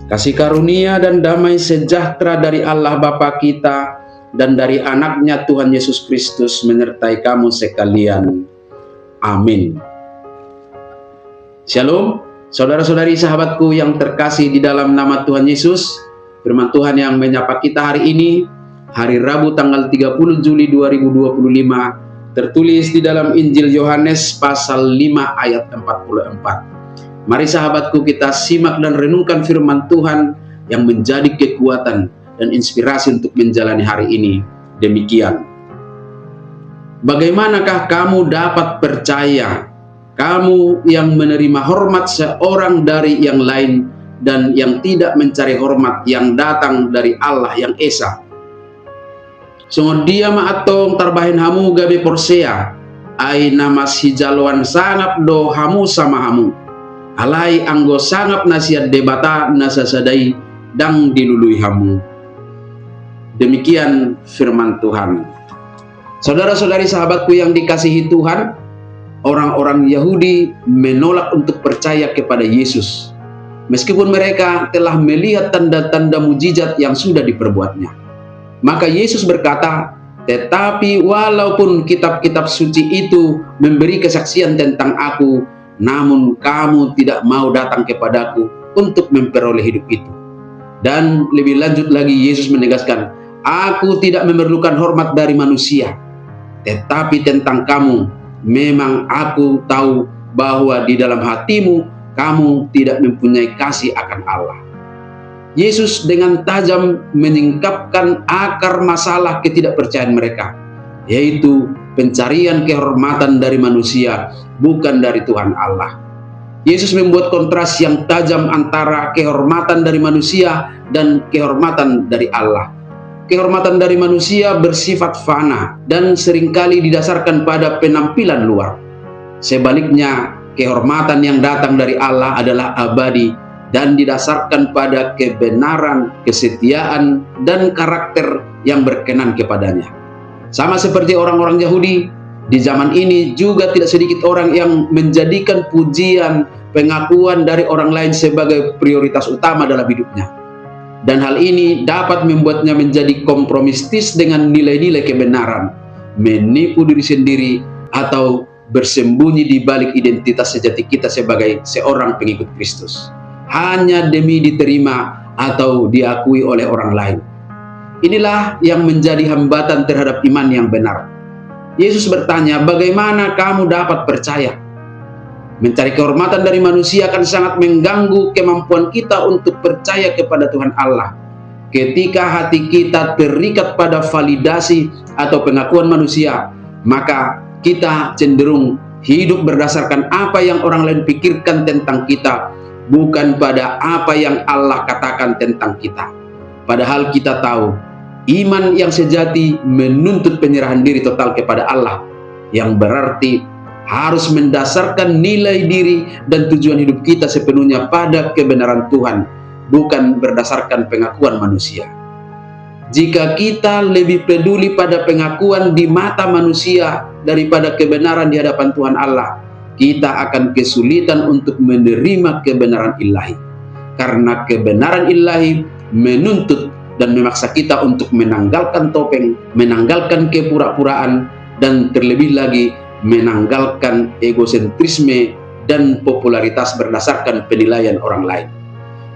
Kasih karunia dan damai sejahtera dari Allah Bapa kita dan dari anaknya Tuhan Yesus Kristus menyertai kamu sekalian. Amin. Shalom, saudara-saudari sahabatku yang terkasih di dalam nama Tuhan Yesus. Firman Tuhan yang menyapa kita hari ini, hari Rabu tanggal 30 Juli 2025, tertulis di dalam Injil Yohanes pasal 5 ayat 44. Mari sahabatku, kita simak dan renungkan firman Tuhan yang menjadi kekuatan dan inspirasi untuk menjalani hari ini. Demikian. Bagaimanakah kamu dapat percaya, kamu yang menerima hormat seorang dari yang lain dan yang tidak mencari hormat yang datang dari Allah yang Esa? Sungguh dia maatong tarbahin hamu gabe porsea, ai namas hijaloan sangap do hamu sama hamu. Alai anggo sangap nasihat debata nasasadai dang dilului hamu. Demikian firman Tuhan. Saudara-saudari sahabatku yang dikasihi Tuhan, orang-orang Yahudi menolak untuk percaya kepada Yesus, meskipun mereka telah melihat tanda-tanda mujizat yang sudah diperbuatnya. Maka Yesus berkata, tetapi walaupun kitab-kitab suci itu memberi kesaksian tentang aku, namun kamu tidak mau datang kepadaku untuk memperoleh hidup itu. Dan lebih lanjut lagi Yesus menegaskan, aku tidak memerlukan hormat dari manusia, tetapi tentang kamu, memang aku tahu bahwa di dalam hatimu kamu tidak mempunyai kasih akan Allah. Yesus dengan tajam menyingkapkan akar masalah ketidakpercayaan mereka, yaitu pencarian kehormatan dari manusia, bukan dari Tuhan Allah. Yesus membuat kontras yang tajam antara kehormatan dari manusia dan kehormatan dari Allah. Kehormatan dari manusia bersifat fana dan seringkali didasarkan pada penampilan luar. Sebaliknya, kehormatan yang datang dari Allah adalah abadi dan didasarkan pada kebenaran, kesetiaan, dan karakter yang berkenan kepadanya. Sama seperti orang-orang Yahudi, di zaman ini juga tidak sedikit orang yang menjadikan pujian, pengakuan dari orang lain sebagai prioritas utama dalam hidupnya. Dan hal ini dapat membuatnya menjadi kompromistis dengan nilai-nilai kebenaran, menipu diri sendiri, atau bersembunyi di balik identitas sejati kita sebagai seorang pengikut Kristus, hanya demi diterima atau diakui oleh orang lain. Inilah yang menjadi hambatan terhadap iman yang benar. Yesus bertanya, bagaimana kamu dapat percaya? Mencari kehormatan dari manusia akan sangat mengganggu kemampuan kita untuk percaya kepada Tuhan Allah. Ketika hati kita terikat pada validasi atau pengakuan manusia, maka kita cenderung hidup berdasarkan apa yang orang lain pikirkan tentang kita, bukan pada apa yang Allah katakan tentang kita. Padahal kita tahu, iman yang sejati menuntut penyerahan diri total kepada Allah, yang berarti harus mendasarkan nilai diri dan tujuan hidup kita sepenuhnya pada kebenaran Tuhan, bukan berdasarkan pengakuan manusia. Jika kita lebih peduli pada pengakuan di mata manusia daripada kebenaran di hadapan Tuhan Allah, kita akan kesulitan untuk menerima kebenaran ilahi. Karena kebenaran ilahi menuntut dan memaksa kita untuk menanggalkan topeng, menanggalkan kepura-puraan, dan terlebih lagi menanggalkan egosentrisme dan popularitas berdasarkan penilaian orang lain.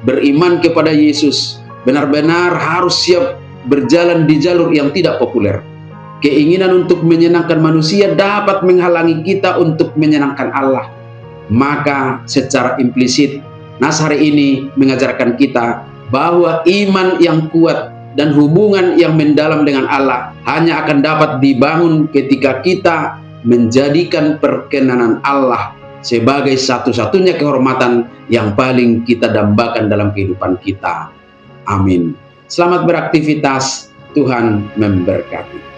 Beriman kepada Yesus benar-benar harus siap berjalan di jalur yang tidak populer. Keinginan untuk menyenangkan manusia dapat menghalangi kita untuk menyenangkan Allah. Maka secara implisit, nas hari ini mengajarkan kita bahwa iman yang kuat dan hubungan yang mendalam dengan Allah hanya akan dapat dibangun ketika kita menjadikan perkenanan Allah sebagai satu-satunya kehormatan yang paling kita dambakan dalam kehidupan kita. Amin. Selamat beraktivitas, Tuhan memberkati.